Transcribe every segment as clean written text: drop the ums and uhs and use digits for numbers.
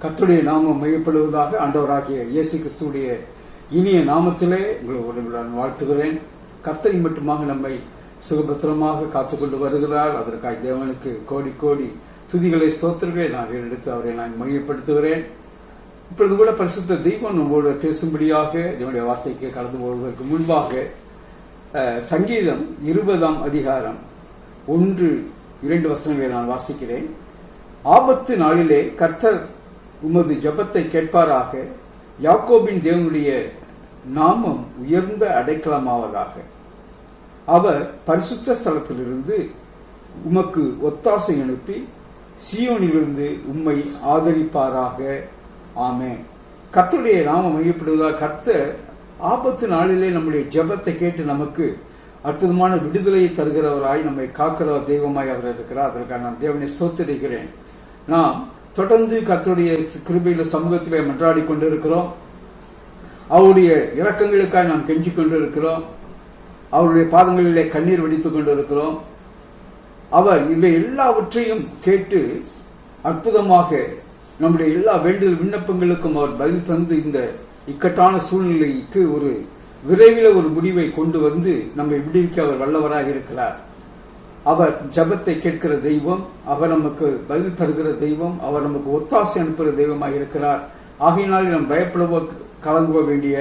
கர்த்தருடைய நாமம் மையப்படுவதாக. ஆண்டவராகிய இயேசு கிறிஸ்துடைய இனிய நாமத்திலே உங்களுடன் வாழ்த்துகிறேன். கர்த்தரை மட்டுமாக நம்மை சுகபத்திரமாக காத்துக்கொண்டு வருகிறார். அதற்காக தேவனுக்கு கோடி கோடி துதிகளை ஸ்தோத்திரங்களை நான் எடுத்து அவரை நான் மையப்படுத்துகிறேன். இப்பொழுது கூட பரிசுத்த தெய்வம் நம்மோடு பேசும்படியாக என்னுடைய வார்த்தைக்கு கலந்து போவதற்கு முன்பாக சங்கீதம் 20ஆம் அதிகாரம் 1-2 வசனங்களை நான் வாசிக்கிறேன். ஆபத்து நாளிலே கர்த்தர் உமது ஜெபத்தை கேட்பாராக. யாக்கோபின் தேவனுடைய நாமம் உயர்ந்த அடைக்கலமாவதாக. அவர் பரிசுத்த ஸ்தலத்திலிருந்து உமக்கு ஒத்தாசை அனுப்பி சீயோனிலிருந்து உம்மை ஆதரிப்பாராக. ஆமென். கர்த்தருடைய நாமம் மையப்படுவதாக. கர்த்தர் ஆபத்து நாளிலே நம்முடைய ஜெபத்தை கேட்டு நமக்கு அற்புதமான விடுதலையை தருகிறவராய் நம்மை காக்கிற தெய்வமாய் அவர் இருக்கிறார். அதற்காக நான் தேவனை ஸ்தோத்திரிக்கிறேன். நாம் தொடர்ந்து கர்த்தருடைய கிருபையில சமூகத்திலே மன்றாடி கொண்டிருக்கிறோம். அவருடைய இரக்கங்களுக்காக நாம் கெஞ்சி கொண்டிருக்கிறோம். அவருடைய பாதங்களிலே கண்ணீர் வடித்துக் கொண்டிருக்கிறோம். அவர் இவை எல்லாவற்றையும் கேட்டு அற்புதமாக நம்முடைய எல்லா வேண்டுதல் விண்ணப்பங்களுக்கும் அவர் பதில் தந்து இந்த இக்கட்டான சூழ்நிலைக்கு ஒரு விரைவில் ஒரு முடிவை கொண்டு வந்து நம்மை விடுவிக்க அவர் வல்லவராக இருக்கிறார். அவர் ஜெபத்தை கேட்கிற தெய்வம், அவர் நமக்கு பதில் தருகிற தெய்வம், அவர் நமக்கு ஒத்தாசை அனுப்புகிற தெய்வமாக இருக்கிறார். ஆகையினால் நாம் பயப்பட கலங்க வேண்டிய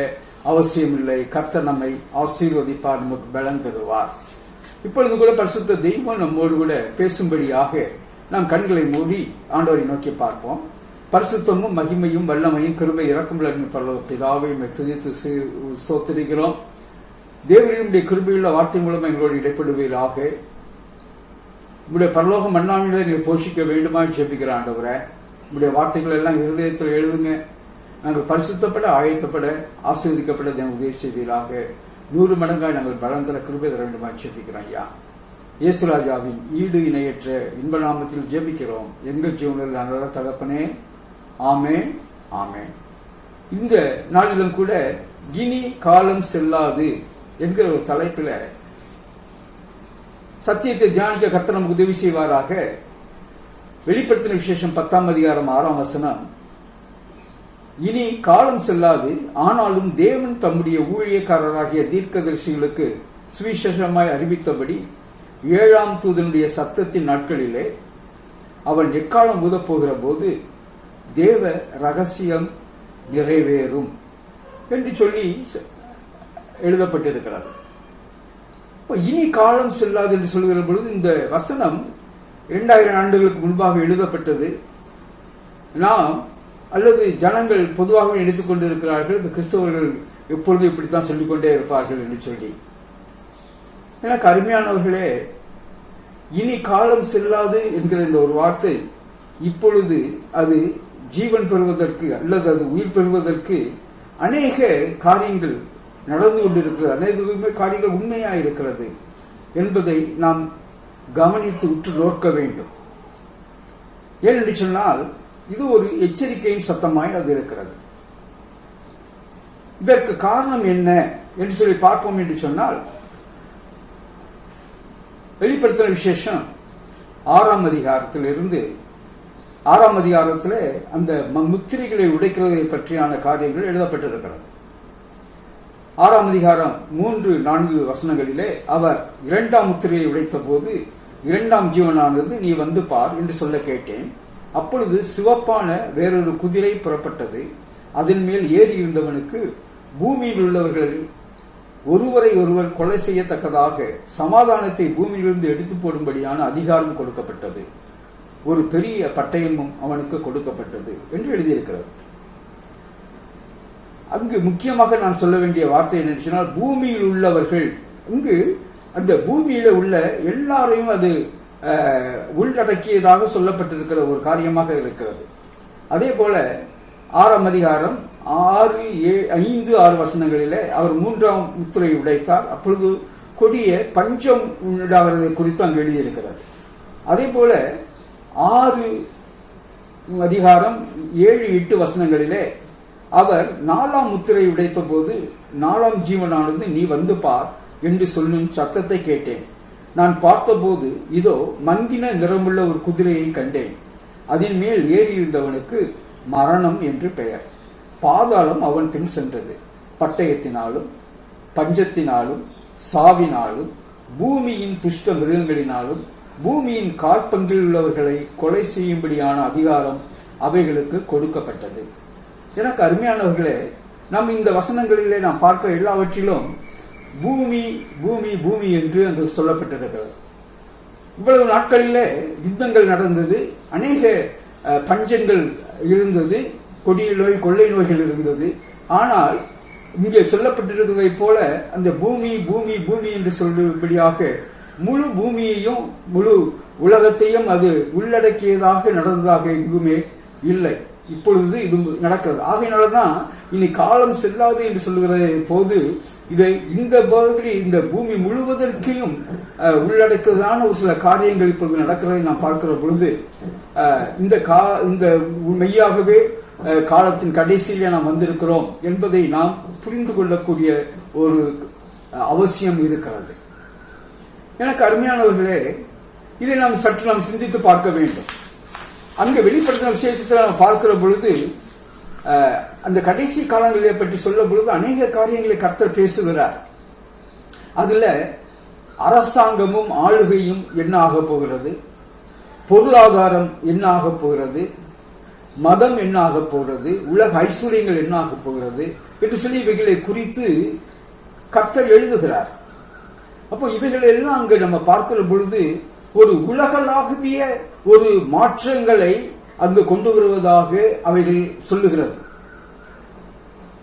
அவசியம் இல்லை. கர்த்தர் நம்மை ஆசீர்வதிப்பார், நமக்கு பலன் தருவார். இப்பொழுது கூட பரிசுத்த தெய்வம் நம்மோடு கூட பேசும்படியாக நாம் கண்களை மூடி ஆண்டவரை நோக்கி பார்ப்போம். பரிசுத்தமும் மகிமையும் வல்லமையும் கிருபை இரக்கமுள்ள பரலோக பிதாவை துதித்து ஸ்தோத்திரிக்கிறோம். தேவனுடைய கிருபையுள்ள வார்த்தை மூலம் எங்களோடு இடைப்படுவீராக. உங்களுடைய பரலோக மன்னாவிலே நீங்கள் போஷிக்க வேண்டுமா ஜெபிக்கிற ஆண்டவரே, உங்களுடைய வார்த்தைகள் எல்லாம் இருதயத்தில் எழுதுங்க. நாங்கள் பரிசுத்தப்பட ஆயத்தப்பட ஆசீர்வதிக்கப்பட உதவி செய்வீராக. 100 மடங்காய் நாங்கள் பலம் தர கிருபை தர வேண்டுமா ஜெபிக்கிறோம். ஐயா இயேசுராஜாவின் ஈடு இணையற்ற இன்ப நாமத்தில் ஜெபிக்கிறோம் எங்கள் ஜீவனில் நல்ல தகப்பனே. ஆமென், ஆமென். இந்த நாளிலும் கூட இனி காலம் செல்லாது என்கிற ஒரு தலைப்பில் சத்தியத்தை தியானிக்க கர்த்தர் நமக்கு உதவி செய்வாராக. வெளிப்படுத்தின விசேஷம் 10ஆம் அதிகாரம் 6ஆம் வசனம், இனி காலம் செல்லாது, ஆனாலும் தேவன் தம்முடைய ஊழியக்காரராகிய தீர்க்கதரிசிகளுக்கு சுவிசேஷமாய் அறிவித்தபடி 7ஆம் தூதனுடைய சத்தத்தின் நாட்களிலே அவன் எக்காலம் ஊதப்போகிற போது தேவ ரகசியம் நிறைவேறும் என்று சொல்லி எழுதப்பட்டிருக்கிறது. இனி காலம் செல்லாது என்று சொல்கிற பொழுது இந்த வசனம் 2000 ஆண்டுகளுக்கு முன்பாக எழுதப்பட்டது. நாம் அல்லது ஜனங்கள் பொதுவாக நினைத்துக் கொண்டிருக்கிறார்கள், இந்த கிறிஸ்தவர்கள் எப்பொழுதும் இப்படித்தான் சொல்லிக்கொண்டே இருப்பார்கள் என்று சொல்லி. எனக்கு அருமையானவர்களே, இனி காலம் செல்லாது என்கிற இந்த ஒரு வார்த்தை இப்பொழுது அது ஜீவன் பெறுவதற்கு அல்லது அது உயிர் பெறுவதற்கு அநேக காரியங்கள் நடந்து கொண்டிருக்கிறது, அநேக காரியங்கள் உண்மையாக இருக்கிறது என்பதை நாம் கவனித்து உற்று நோக்க வேண்டும். ஏனென்று சொன்னால் இது ஒரு எச்சரிக்கையின் சத்தமாய் அது இருக்கிறது. இதற்கு காரணம் என்ன என்று சொல்லி பார்ப்போம் என்று சொன்னால், வெளிப்படுத்தின விசேஷம் 6ஆம் அதிகாரத்திலிருந்து 6ஆம் அதிகாரத்தில் அந்த முத்திரைகளை உடைக்கிறதை பற்றியான காரியங்கள் எழுதப்பட்டிருக்கிறது. 6ஆம் அதிகாரம் 3-4 வசனங்களிலே அவர் 2ஆம் முத்திரையை உடைத்த போது 2ஆம் ஜீவனானது நீ வந்து பார் என்று சொல்ல கேட்டேன். அப்பொழுது சிவப்பான வேறொரு குதிரை புறப்பட்டது. அதன் மேல் ஏறி இருந்தவனுக்கு பூமியில் உள்ளவர்கள் ஒருவரை ஒருவர் கொலை செய்யத்தக்கதாக சமாதானத்தை பூமியிலிருந்து எடுத்து போடும்படியான அதிகாரம் கொடுக்கப்பட்டது. ஒரு பெரிய பட்டயமும் அவனுக்கு கொடுக்கப்பட்டது என்று எழுதியிருக்கிறது. அங்கு முக்கியமாக நான் சொல்ல வேண்டிய வார்த்தை என்ன சொன்னால், பூமியில் உள்ளவர்கள். இங்கு அந்த பூமியில உள்ள எல்லாரையும் அது உள்ளடக்கியதாக சொல்லப்பட்டிருக்கிற ஒரு காரியமாக இருக்கிறது. அதே போல 6ஆம் அதிகாரம் 5-6 வசனங்களிலே அவர் 3ஆம் முத்திரை உடைத்தார். அப்பொழுது கொடிய பஞ்சம் உண்டாகிறதை குறித்து அங்கு எழுதியிருக்கிறது. அதே போல 6 அதிகாரம் 7-8 வசனங்களிலே அவர் 4ஆம் முத்திரை உடைத்த போது 4ஆம் ஜீவனானது நீ வந்து பார் என்று சொல்லும் சத்தத்தை கேட்டேன். நான் பார்த்தபோது இதோ மங்கின நிறமுள்ள ஒரு குதிரையை கண்டேன். அதன் மேல் ஏறி இருந்தவனுக்கு மரணம் என்று பெயர். பாதாளம் அவன் பின் சென்றது. பட்டயத்தினாலும் பஞ்சத்தினாலும் சாவினாலும் பூமியின் துஷ்ட மிருகங்களினாலும் பூமியின் காற்பங்கில் உள்ளவர்களை கொலை செய்யும்படியான அதிகாரம் அவைகளுக்கு கொடுக்கப்பட்டது. எனக்கு அருமையானவர்களே, நாம் இந்த வசனங்களிலே நாம் பார்க்கிற எல்லாவற்றிலும் பூமி பூமி பூமி என்று அங்கு சொல்லப்பட்டிருக்கிறது. இவ்வளவு நாட்களிலே யுத்தங்கள் நடந்தது, அநேக பஞ்சங்கள் இருந்தது, கொடிய நோய் கொள்ளை நோய்கள் இருந்தது. ஆனால் இங்கே சொல்லப்பட்டிருக்கிறதை போல அந்த பூமி பூமி பூமி என்று சொல்லும்படியாக முழு பூமியையும் முழு உலகத்தையும் அது உள்ளடக்கியதாக நடந்ததாக எங்குமே இல்லை. இப்பொழுது இது நடக்கிறது. ஆகையினால்தான் இனி காலம் செல்லாது என்று சொல்லுகிற போது இதை இந்த மாதிரி இந்த பூமி முழுவதற்கையும் உள்ளடக்கியதான ஒரு சில காரியங்கள் இப்பொழுது நடக்கிறதை நாம் பார்க்கிற பொழுது இந்த மெய்யாகவே காலத்தின் கடைசியிலே நாம் வந்திருக்கிறோம் என்பதை நாம் புரிந்து கொள்ளக்கூடிய ஒரு அவசியம் இருக்கிறது. எனக்கு அருமையானவர்களே, இதை நாம் சற்று நாம் சிந்தித்து பார்க்க வேண்டும். அங்கு வெளிப்படுத்தின விசேஷத்தில் நாம் பார்க்கிற பொழுது அந்த கடைசி காலங்களை பற்றி சொல்ல பொழுது அநேக காரியங்களை கர்த்தர் பேசுகிறார். அதுல அரசாங்கமும் ஆளுகையும் என்ன ஆக போகிறது, பொருளாதாரம் என்ன ஆக போகிறது, மதம் என்ன ஆக போகிறது, உலக ஐஸ்வர்யங்கள் என்ன ஆக போகிறது என்று சொல்லி இவைகளை குறித்து கர்த்தர் எழுதுகிறார். அப்போ இவைகள் எல்லாம் அங்கு நம்ம பார்க்கிற பொழுது ஒரு உலகளாவிய ஒரு மாற்றங்களை அங்கு கொண்டு வருவதாக அவைகள் சொல்லுகிறது.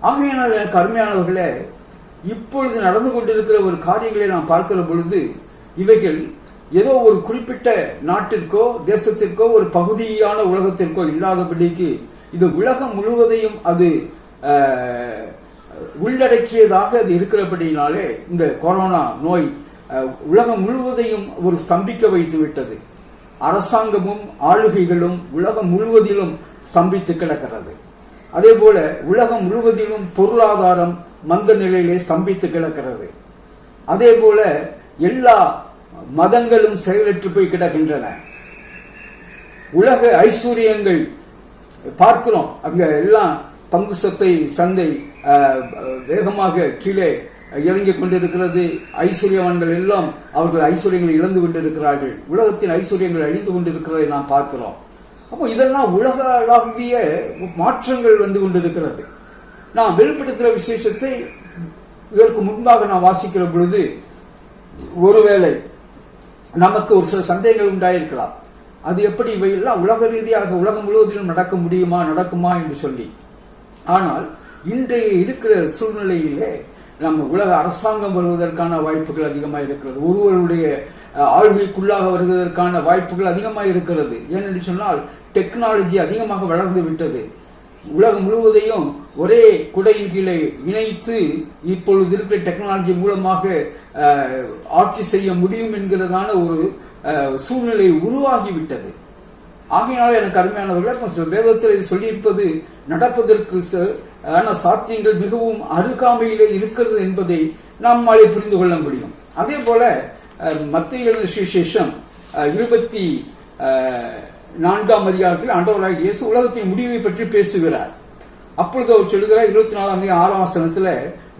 ஆகையினால் எனக்கு அருமையானவர்களே, இப்பொழுது நடந்து கொண்டிருக்கிற ஒரு காரியங்களை நாம் பார்க்கிற பொழுது இவைகள் ஏதோ ஒரு குறிப்பிட்ட நாட்டிற்கோ தேசத்திற்கோ ஒரு பகுதியான உலகத்திற்கோ இல்லாதபடிக்கு இது உலகம் முழுவதையும் அது உள்ளடக்கியதாக அது இருக்கிறபடினாலே இந்த கொரோனா நோய் உலகம் முழுவதையும் ஒரு ஸ்தம்பிக்க வைத்து விட்டது. அரசாங்கமும் ஆளுகைகளும் உலகம் முழுவதிலும் ஸ்தம்பித்து கிடக்கிறது. அதே போல உலகம் முழுவதிலும் பொருளாதாரம் மந்த நிலையிலே ஸ்தம்பித்து கிடக்கிறது. அதே போல எல்லா மதங்களும் செயலற்று போய் கிடக்கின்றன. உலக ஐஸ்வர்யங்கள் பார்க்கிறோம், அங்க எல்லாம் பங்கு சந்தை வேகமாக கீழே இறங்கிக் கொண்டிருக்கிறது. ஐஸ்வர்யவான்கள் எல்லாம் அவர்கள் ஐஸ்வர்யங்களை இழந்து கொண்டிருக்கிறார்கள். உலகத்தின் ஐஸ்வர்யங்கள் அழிந்து கொண்டிருக்கிறதை நாம் பார்க்கிறோம். அப்போ இதெல்லாம் உலகளாவிய மாற்றங்கள் வந்து கொண்டிருக்கிறது. நான் வெளிப்படுத்துகிற விசேஷத்தை இதற்கு முன்பாக நான் வாசிக்கிற பொழுது ஒருவேளை நமக்கு ஒரு சில சந்தேகங்கள் உண்டாயிருக்கலாம். அது எப்படி இவையெல்லாம் உலக ரீதியாக உலகம் முழுவதிலும் நடக்குமா என்று சொல்லி. ஆனால் இன்றைய இருக்கிற சூழ்நிலையிலே நம்ம உலக அரசாங்கம் வருவதற்கான வாய்ப்புகள் அதிகமாக இருக்கிறது. ஒருவருடைய ஆளுகைக்குள்ளாக வருவதற்கான வாய்ப்புகள் அதிகமாக இருக்கிறது. ஏனென்று சொன்னால் டெக்னாலஜி அதிகமாக வளர்ந்து விட்டது. உலகம் முழுவதையும் ஒரே குடையின் கீழே இணைத்து இப்பொழுது இருக்கிற டெக்னாலஜி மூலமாக ஆட்சி செய்ய முடியும் என்கிறதான ஒரு சூழ்நிலை உருவாகிவிட்டது. ஆகையினால எனக்கு அருமையானவர்கள் வேதத்தில் இது சொல்லியிருப்பது நடப்பதற்கு சாத்தியங்கள் மிகவும் அருகாமையிலே இருக்கிறது என்பதை நம்மாலே புரிந்து கொள்ள முடியும். அதே போல மத்திய எழுதின சுவிசேஷம் 24ஆம் அதிகாரத்தில் ஆண்டவராகிய இயேசு உலகத்தின் முடிவை பற்றி பேசுகிறார். அப்பொழுது அவர் சொல்லுகிறார் 24ஆம் வசனத்துல,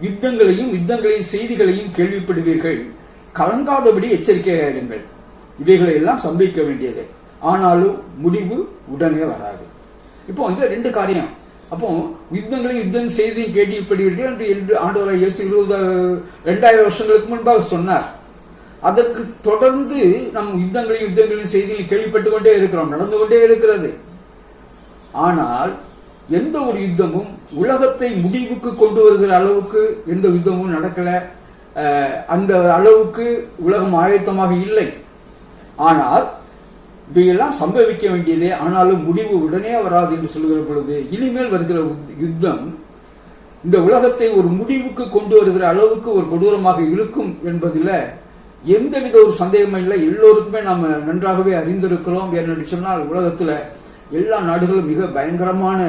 யுத்தங்களையும் செய்திகளையும் கேள்விப்படுவீர்கள், கலங்காதபடி எச்சரிக்கையாயிருங்கள். இவைகளை எல்லாம் சம்பவிக்க வேண்டியது, ஆனாலும் முடிவு உடனே வராது. இப்போ இந்த ரெண்டு காரியம். அப்போ யுத்தம் செய்தியும் கேள்விப்படுவீர்கள் என்று ஆண்டவராகிய இயேசு 2000 வருஷங்களுக்கு முன்பாக சொன்னார். அதற்கு தொடர்ந்து நம் யுத்தங்களையும் செய்தியில் கேள்விப்பட்டுக் கொண்டே இருக்கிறோம், நடந்து கொண்டே இருக்கிறது. ஆனால் எந்த ஒரு யுத்தமும் உலகத்தை முடிவுக்கு கொண்டு வருகிற அளவுக்கு எந்த யுத்தமும் நடக்கல. அந்த அளவுக்கு உலகம் ஆயத்தமாக இல்லை. ஆனால் இவையெல்லாம் சம்பவிக்க வேண்டியதே, ஆனாலும் முடிவு உடனே வராது என்று சொல்லுகிற பொழுது இனிமேல் வருகிற யுத்தம் இந்த உலகத்தை ஒரு முடிவுக்கு கொண்டு வருகிற அளவுக்கு ஒரு கொடூரமாக இருக்கும் என்பதில் எந்தவித ஒரு சந்தேகமும் இல்லை. எல்லோருக்குமே நாம் நன்றாகவே அறிந்திருக்கிறோம். ஏன்னு சொன்னால் உலகத்துல எல்லா நாடுகளும் மிக பயங்கரமான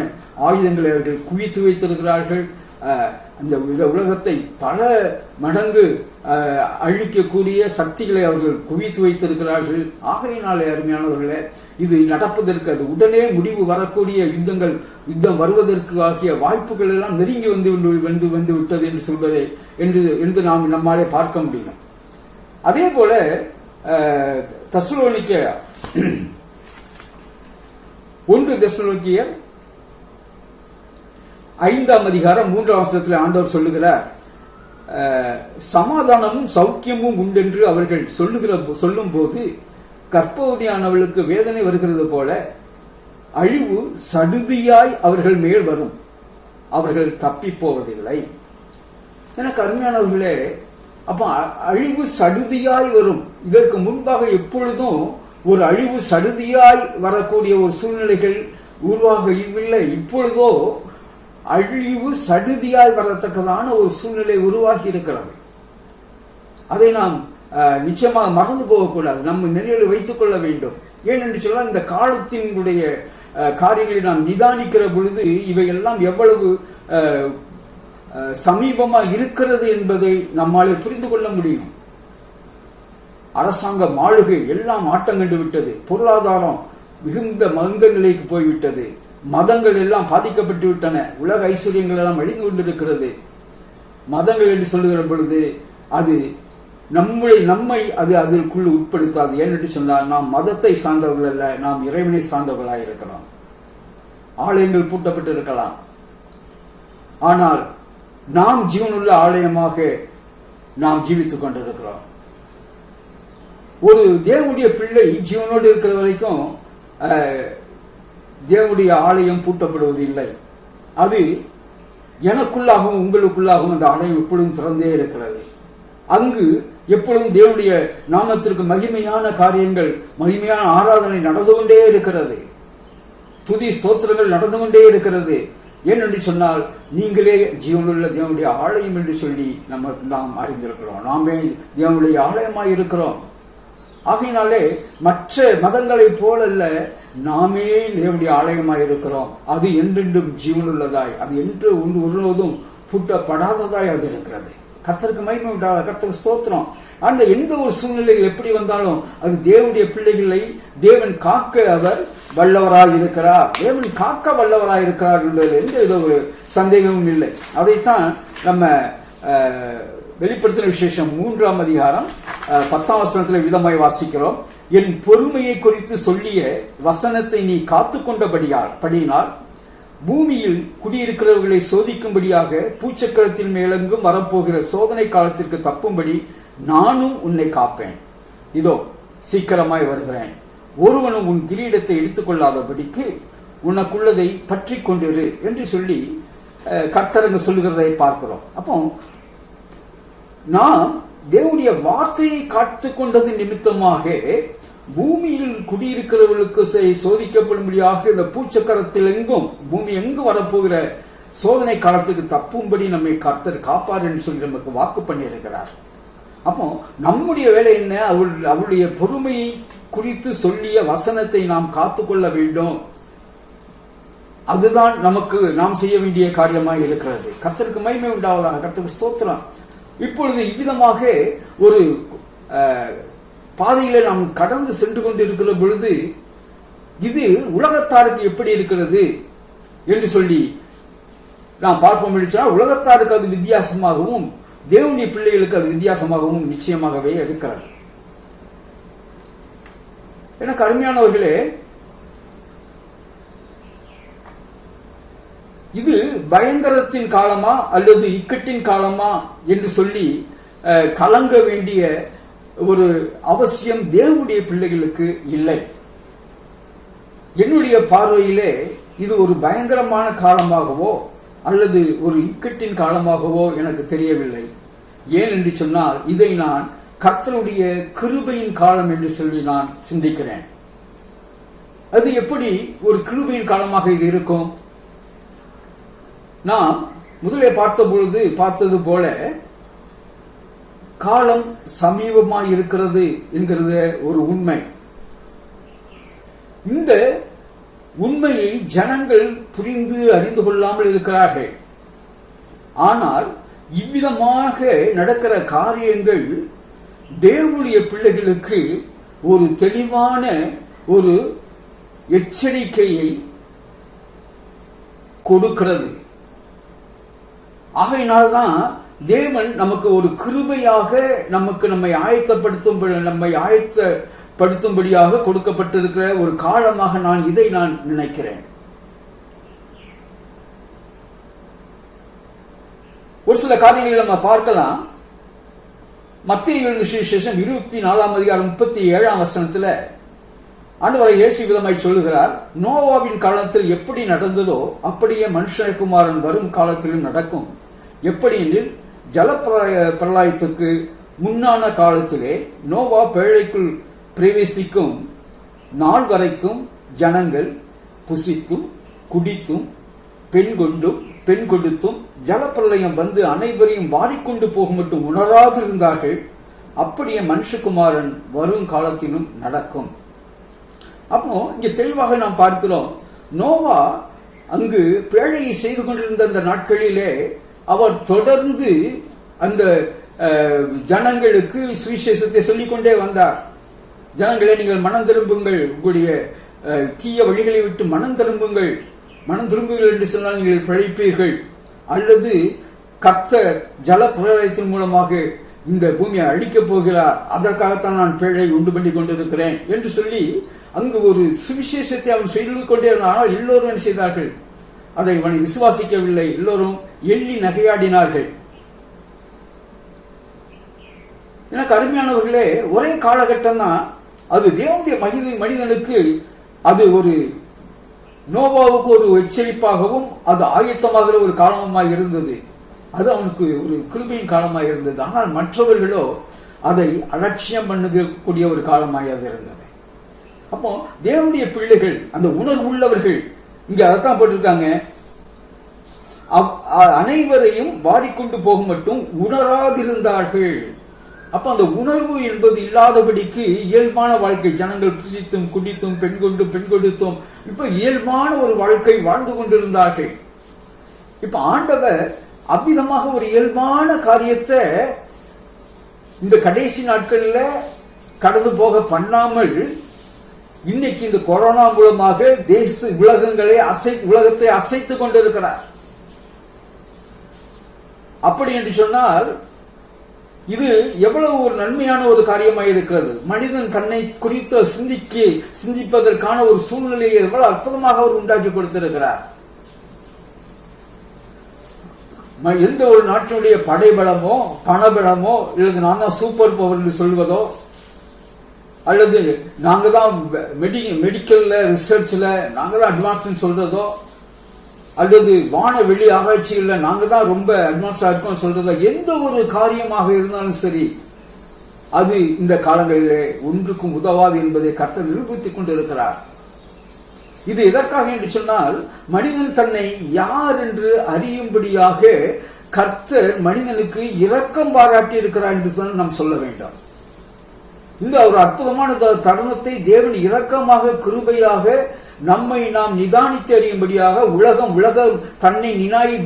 ஆயுதங்களை அவர்கள் குவித்து வைத்திருக்கிறார்கள். அந்த உலகத்தை பல மடங்கு அழிக்கக்கூடிய சக்திகளை அவர்கள் குவித்து வைத்திருக்கிறார்கள். ஆகையினாலே அருமையானவர்களே, இது நடப்பதற்கு, அது உடனே முடிவு வரக்கூடிய யுத்தம் வருவதற்கு ஆகிய வாய்ப்புகள் எல்லாம் நெருங்கி வந்து விட்டது என்று சொல்வதை என்று நாம் நம்மாலே பார்க்க முடியும். அதே போல தெசலோனிக்கேயர் 1 தெசலோனிக்கேயர் 5ஆம் அதிகாரம் 3ஆம் வசனத்தில் ஆண்டவர் சொல்லுகிறார், சமாதானமும் சௌக்கியமும் உண்டென்று அவர்கள் சொல்லும் போது கர்ப்பவதியானவளுக்கு வேதனை வருகிறது போல அழிவு சடுதியாய் அவர்கள் மேல் வரும், அவர்கள் தப்பி போவதில்லை. எனக்கு அருமையானவர்களே, அப்ப அழிவு சடுதியாய் வரும். இதற்கு முன்பாக எப்பொழுதும் ஒரு அழிவு சடுதியாய் வரக்கூடிய ஒரு சூழ்நிலைகள் உருவாகவில்லை. இப்பொழுதோ அழிவு சடுதியாய் வரத்தக்கதான ஒரு சூழ்நிலை உருவாகி இருக்கிறது. அதை நாம் நிச்சயமாக மறந்து போகக்கூடாது, நம்ம நினைவில் வைத்துக் கொள்ள வேண்டும். ஏனென்று சொன்னால் இந்த காலத்தினுடைய காரியங்களை நாம் நிதானிக்கிற பொழுது இவையெல்லாம் எவ்வளவு சமீபமாக இருக்கிறது என்பதை நம்மாலே புரிந்து கொள்ள முடியும். அரசாங்க மாளுகை எல்லாம் ஆட்டம் கண்டு விட்டது, பொருளாதாரம் மிகுந்த மந்த நிலைக்கு போய்விட்டது, மதங்கள் எல்லாம் பாதிக்கப்பட்டு விட்டன, உலக ஐஸ்வர்யங்கள் எல்லாம் அழிந்து கொண்டிருக்கிறது. மதங்கள் என்று சொல்லுகிற பொழுது அது நம்மை அது அதற்குள் உட்படுத்தாது. ஏனென்று சொன்னால் நாம் மதத்தை சார்ந்தவர்கள் அல்ல, நாம் இறைவனை சார்ந்தவர்களாக இருக்கிறோம். ஆலயங்கள் பூட்டப்பட்டு இருக்கலாம், ஆனால் நாம் ஜீவனுள்ள ஆலயமாக நாம் ஜீவித்துக் கொண்டிருக்கிறோம். ஒரு தேவனுடைய பிள்ளை ஜீவனோடு இருக்கிற வரைக்கும் தேவனுடைய ஆலயம் பூட்டப்படுவது இல்லை. அது எனக்குள்ளாகவும் உங்களுக்குள்ளாகவும் அந்த ஆலயம் எப்பொழுதும் திறந்தே இருக்கிறது. அங்கு எப்பொழுதும் தேவனுடைய நாமத்திற்கு மகிமையான காரியங்கள், மகிமையான ஆராதனை நடந்து கொண்டே இருக்கிறது, துதி ஸ்தோத்திரங்கள் நடந்து கொண்டே இருக்கிறது. ஏனென்று சொன்னால் நீங்களே ஜீவனுள்ள தேவனுடைய ஆலயம் என்று சொல்லி நாம் அறிந்திருக்கிறோம். நாமே தேவனுடைய ஆலயமாய் இருக்கிறோம். ஆகையினாலே மற்ற மதங்களை போலல்ல, நாமே தேவனுடைய ஆலயமாய் இருக்கிறோம். அது என்றென்றும் ஜீவனுள்ளதாய், அது என்று ஒருவதும் பூட்டப்படாததாய் அது இருக்கிறது. கர்த்தருக்கு மகிமை உண்டாக, கர்த்தருக்கு ஸ்தோத்திரம். அந்த எந்த ஒரு சூழ்நிலைகள் எப்படி வந்தாலும் அது தேவனுடைய பிள்ளைகளை தேவன் காக்க அவர் வல்லவராய் இருக்கிறார். தேவன் காக்க வல்லவராய் இருக்கிறார் என்பதில் எந்த ஒரு சந்தேகமும் இல்லை. அதைத்தான் நம்ம வெளிப்படுத்தின விசேஷம் 3ஆம் அதிகாரம் 10ஆம் வசனத்தில் விதமாய் வாசிக்கிறோம். என் பொறுமையை குறித்து சொல்லிய வசனத்தை நீ காத்து கொண்டபடியினால் பூமியில் குடியிருக்கிறவர்களை சோதிக்கும்படியாக பூச்சக்கரத்தின் மேலெங்கும் வரப்போகிற சோதனை காலத்திற்கு தப்பும்படி நானும் உன்னை காப்பேன். இதோ சீக்கிரமாய் வருகிறேன். ஒருவனும் உன் கிரீடத்தை எடுத்துக் கொள்ளாதபடிக்கு உனக்குள்ளதை பற்றி கொண்டிரு என்று சொல்லி கர்த்தரங்க சொல்லுகிறதை பார்க்கிறோம். அப்போ நாம் தேவனுடைய வார்த்தையை காத்து கொண்டது நிமித்தமாக பூமியில் குடியிருக்கிறவர்களுக்கு சோதிக்கப்படும்படியாக இந்த பூச்சக்கரத்தில் எங்கும் பூமி எங்கு வரப்போகிற சோதனை காலத்துக்கு தப்பும்படி நம்மை கர்த்தர் காப்பார் என்று சொல்லி நமக்கு வாக்கு பண்ணியிருக்கிறார். அப்போ நம்முடைய வேலை என்ன? அவருடைய பொறுமையை குறித்து சொல்லிய வசனத்தை நாம் காத்துக்கொள்ள வேண்டும். அதுதான் நாம் செய்ய வேண்டிய காரியமாக இருக்கிறது. கர்த்தருக்கு மகிமை உண்டாவதாக, கர்த்தருக்கு ஸ்தோத்திரம். இப்பொழுது இவ்விதமாக ஒரு பாதையில நாம் கடந்து சென்று கொண்டிருக்கிற பொழுது இது உலகத்தாருக்கு எப்படி இருக்கிறது என்று சொல்லி நாம் பார்ப்போம். உலகத்தாருக்கு அது வித்தியாசமாகவும் தேவனுடைய பிள்ளைகளுக்கு அது வித்தியாசமாகவும் நிச்சயமாகவே இருக்கிறது. எனக்கு அருமையானவர்களே, இது பயங்கரத்தின் காலமா அல்லது இக்கட்டின் காலமா என்று சொல்லி கலங்க வேண்டிய ஒரு அவசியம் தேவனுடைய பிள்ளைகளுக்கு இல்லை. என்னுடைய பார்வையிலே இது ஒரு பயங்கரமான காலமாகவோ அல்லது ஒரு இக்கட்டின் காலமாகவோ எனக்கு தெரியவில்லை. ஏன் என்று சொன்னால் இதை நான் கர்த்தருடைய கிருபையின் காலம் என்று சொல்லி நான் சிந்திக்கிறேன். அது எப்படி ஒரு கிருபையின் காலமாக இது இருக்கும்? நாம் முதலே பார்த்தது போல காலம் சமீபமாய் இருக்கிறது என்கிறது ஒரு உண்மை. இந்த உண்மையை ஜனங்கள் புரிந்து அறிந்து கொள்ளாமல் இருக்கிறார்கள். ஆனால் இவ்விதமாக நடக்கிற காரியங்கள் தேவனுடைய பிள்ளைகளுக்கு ஒரு தெளிவான ஒரு எச்சரிக்கையை கொடுக்கிறது. ஆகையினால்தான் தேவன் நமக்கு ஒரு கிருபையாக நம்மை ஆயத்தப்படுத்தும்படியாக கொடுக்கப்பட்டிருக்கிற ஒரு காலமாக நான் நினைக்கிறேன். ஒரு சில காரியங்களை நம்ம பார்க்கலாம். மத்தேயு எழுதின சுவிசேஷம் 24:37 ஆண்டவர் இயேசு விதமாய் சொல்லுகிறார், நோவாவின் காலத்தில் எப்படி நடந்ததோ அப்படியே மனுஷகுமாரன் வரும் காலத்திலும் நடக்கும். எப்படி எனில் ஜலப்பிரளயத்துக்கு முன்னான காலத்திலே நோவா பேழைக்குள் பிரவேசிக்கும் நாள் வரைக்கும் ஜனங்கள் புசித்தும் குடித்தும் பெண் கொடுத்தும் ஜலப்பிரளயம் வந்து அனைவரையும் வாரிக்கொண்டு போக மட்டும் உணராது இருந்தார்கள். அப்படியே மனுஷகுமாரன் வரும் காலத்திலும் நடக்கும். அப்போ இங்க தெளிவாக நாம் பார்க்கிறோம், நோவா அங்கு பேழையை செய்து கொண்டிருந்த அந்த நாட்களிலே அவர் தொடர்ந்து அந்த ஜனங்களுக்கு சுவிசேஷத்தை சொல்லிக்கொண்டே வந்தார். ஜனங்களே, நீங்கள் மனம் திரும்புங்கள், உங்களுடைய தீய வழிகளை விட்டு மனம் திரும்புங்கள் என்று சொன்னால் நீங்கள் பிழைப்பீர்கள், அல்லது கர்த்தர் ஜல பிரளயத்தின் மூலமாக இந்த பூமியை அழிக்கப் போகிறார், அதற்காகத்தான் நான் பேழை உண்டு பண்ணி கொண்டிருக்கிறேன் என்று சொல்லி அங்கு ஒரு சுவிசேஷத்தை அவன் செய்து கொண்டே இருந்தால் எல்லோரும் என்ன செய்தார்கள்? அதை அவனை விசுவாசிக்கவில்லை. எல்லோரும் எள்ளி நகையாடினார்கள். எனக்கு அருமையானவர்களே, ஒரே காலகட்டம் தான் அது. தேவனுடைய மனிதனுக்கு அது ஒரு நோவாவுக்கு ஒரு எச்சரிப்பாகவும் அது ஆயத்தமாகிற ஒரு காலமாக இருந்தது. அது அவனுக்கு ஒரு கிருபையின் காலமாக இருந்தது. ஆனால் மற்றவர்களோ அதை அலட்சியம் பண்ணக்கூடிய ஒரு காலமாக அது இருந்தது. அப்போ தேவனுடைய பிள்ளைகள், அந்த உணர்வு உள்ளவர்கள், இங்க அதைத்தான் போட்டிருக்காங்க, அனைவரையும் வாரிக்கொண்டு போக மட்டும் உணராதிருந்தார்கள். அப்ப அந்த உணர்வு என்பது இல்லாதபடிக்கு இயல்பான வாழ்க்கை, ஜனங்கள் புசித்தும் குடித்தும் பெண் கொடுத்தும் இப்ப இயல்பான ஒரு வாழ்க்கை வாழ்ந்து கொண்டிருந்தார்கள். இப்ப ஆண்டவர் அவ்விதமாக ஒரு இயல்பான காரியத்தை இந்த கடைசி நாட்கள்ல கடந்து போக பண்ணாமல் இன்னைக்கு இந்த கொரோனா மூலமாக உலகத்தை அசைத்துக் கொண்டிருக்கிறார். அப்படி என்று சொன்னால் இது எவ்வளவு ஒரு நன்மையான ஒரு காரியமாக இருக்கிறது. மனிதன் தன்னை குறித்து சிந்திப்பதற்கான ஒரு சூழ்நிலையை எவ்வளவு அற்புதமாக அவர் உண்டாக்கி கொடுத்திருக்கிறார். எந்த ஒரு நாட்டினுடைய படைபலமோ பணபலமோ இல்லது நான் தான் சூப்பர் பவர் என்று சொல்வதோ, அல்லது நாங்க தான் மெடிக்கல்ல ரிசர்ச்ல நாங்க தான் அட்வான்ஸ் சொல்றதோ, அல்லது வானவெளி ஆராய்ச்சிகள்ல நாங்க தான் ரொம்ப அட்வான்ஸா இருக்கோம் சொல்றதோ, எந்த ஒரு காரியமாக இருந்தாலும் சரி அது இந்த காலங்களிலே ஒன்றுக்கும் உதவாது என்பதை கர்த்தர் நிரூபித்துக் கொண்டிருக்கிறார். இது எதற்காக என்று சொன்னால், மனிதன் தன்னை யார் என்று அறியும்படியாக கர்த்தர் மனிதனுக்கு இரக்கம் பாராட்டி இருக்கிறார் என்று சொன்னால் நாம் சொல்ல வேண்டாம். இந்த ஒரு அற்புதமான தருணத்தை தேவன் இரக்கமாக கிருபையாக நம்மை நாம் நிதானித்து அறியும்படியாக, உலகம் தன்னை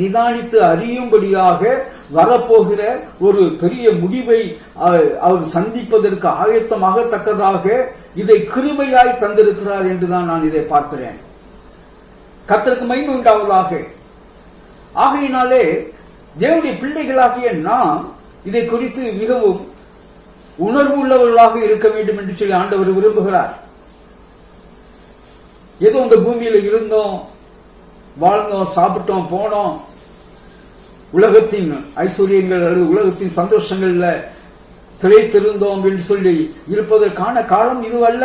நிதானித்து அறியும்படியாக வரப்போகிற ஒரு பெரிய முடிவை அவர் சந்திப்பதற்கு ஆயத்தமாக தக்கதாக இதை கிருபையாய் தந்திருக்கிறார் என்றுதான் நான் இதை பார்க்கிறேன். கர்த்தருக்கு மகிமை உண்டாவதாக. ஆகையினாலே தேவனுடைய பிள்ளைகளாகிய நாம் இதை குறித்து மிகவும் உணர்வு உள்ளவர்களாக இருக்க வேண்டும் என்று சொல்லி ஆண்டவர் விரும்புகிறார். ஏதோ இந்த பூமியில இருந்தோம், வாழ்ந்தோம், சாப்பிட்டோம், போனோம், உலகத்தின் ஐஸ்வர்யங்கள் அல்லது உலகத்தின் சந்தோஷங்கள்ல திளைத்திருந்தோம் என்று சொல்லி இருப்பதற்கான காலம் இதுவல்ல.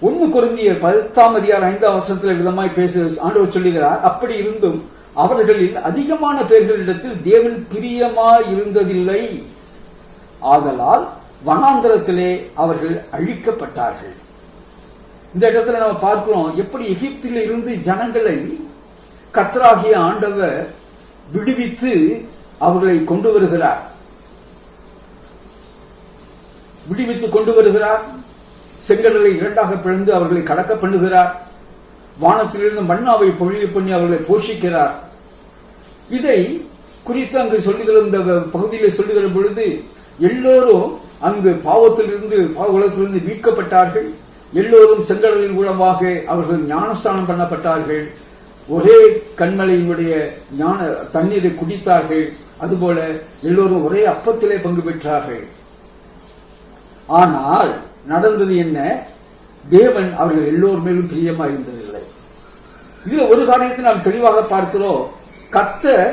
1 கொரிந்தியர் 10:5 விதமாய் பேச ஆண்டவர் சொல்லுகிறார், அப்படி இருந்தும் அவர்களில் அதிகமான பேர்களிடத்தில் தேவன் பிரியமாய் இருந்ததில்லை, ஆதலால் வனாந்தரத்திலே அவர்கள் அழிக்கப்பட்டார்கள். இந்த இடத்துல நம்ம பார்க்கிறோம், எப்படி எகிப்தில் இருந்து ஜனங்களை கர்த்தராகிய ஆண்டவர் விடுவித்து அவர்களை கொண்டு வருகிறார். செங்கடலை 2ஆக பிளந்து அவர்களை கடக்க பண்ணுகிறார். வானத்திலிருந்து மன்னாவை பொழிய பண்ணி அவர்களை போஷிக்கிறார். இதை குறித்து அங்கு சொல்லுகிற இந்த பகுதியில் சொல்லுகிற பொழுது எல்லோரும் அங்கு பாவத்திலிருந்து மீட்கப்பட்டார்கள். எல்லோரும் செங்கடலின் மூலமாக அவர்கள் ஞானஸ்தானம் பண்ணப்பட்டார்கள். ஒரே கண்மலையினுடைய தண்ணீரை குடித்தார்கள். அதுபோல எல்லோரும் ஒரே அப்பத்திலே பங்கு பெற்றார்கள். ஆனால் நடந்தது என்ன? தேவன் அவர்கள் எல்லோர் மேலும் பிரியமா இருந்ததில்லை. இதுல ஒரு காரியத்தை நாம் தெளிவாக பார்க்கிறோம். கர்த்தர்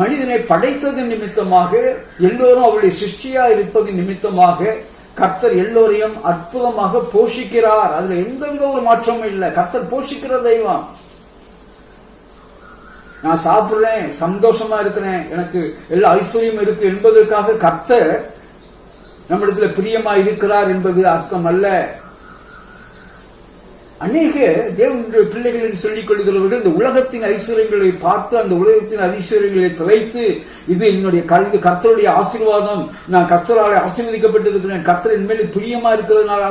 மனிதனை படைத்தது நிமித்தமாக, எல்லோரும் அவருடைய சிருஷ்டியா இருப்பது நிமித்தமாக கர்த்தர் எல்லோரையும் அற்புதமாக போஷிக்கிறார். அதுல எந்தவித ஒரு மாற்றமும் இல்லை. கர்த்தர் போஷிக்கிற தெய்வம். நான் சாப்பிடுறேன், சந்தோஷமா இருக்கிறேன், எனக்கு எல்லா ஐஸ்வர்யம் இருக்கு என்பதற்காக கர்த்தர் நம்மிடத்துல பிரியமா இருக்கிறார் என்பது அர்த்தம் அல்ல. அநேக தேவனுடைய பிள்ளைகள் என்று சொல்லிக் கொள்கிறவர்கள் இந்த உலகத்தின் ஐஸ்வர்யங்களை பார்த்து அந்த உலகத்தின் ஐஸ்வர்யங்களை தொலைத்து, இது என்னுடைய கர்த்தருடைய ஆசீர்வாதம், நான் கர்த்தரால் ஆசீர்வதிக்கப்பட்டிருக்கிறேன், கர்த்தர் என் மேல் பிரியமா இருக்கிறதுனால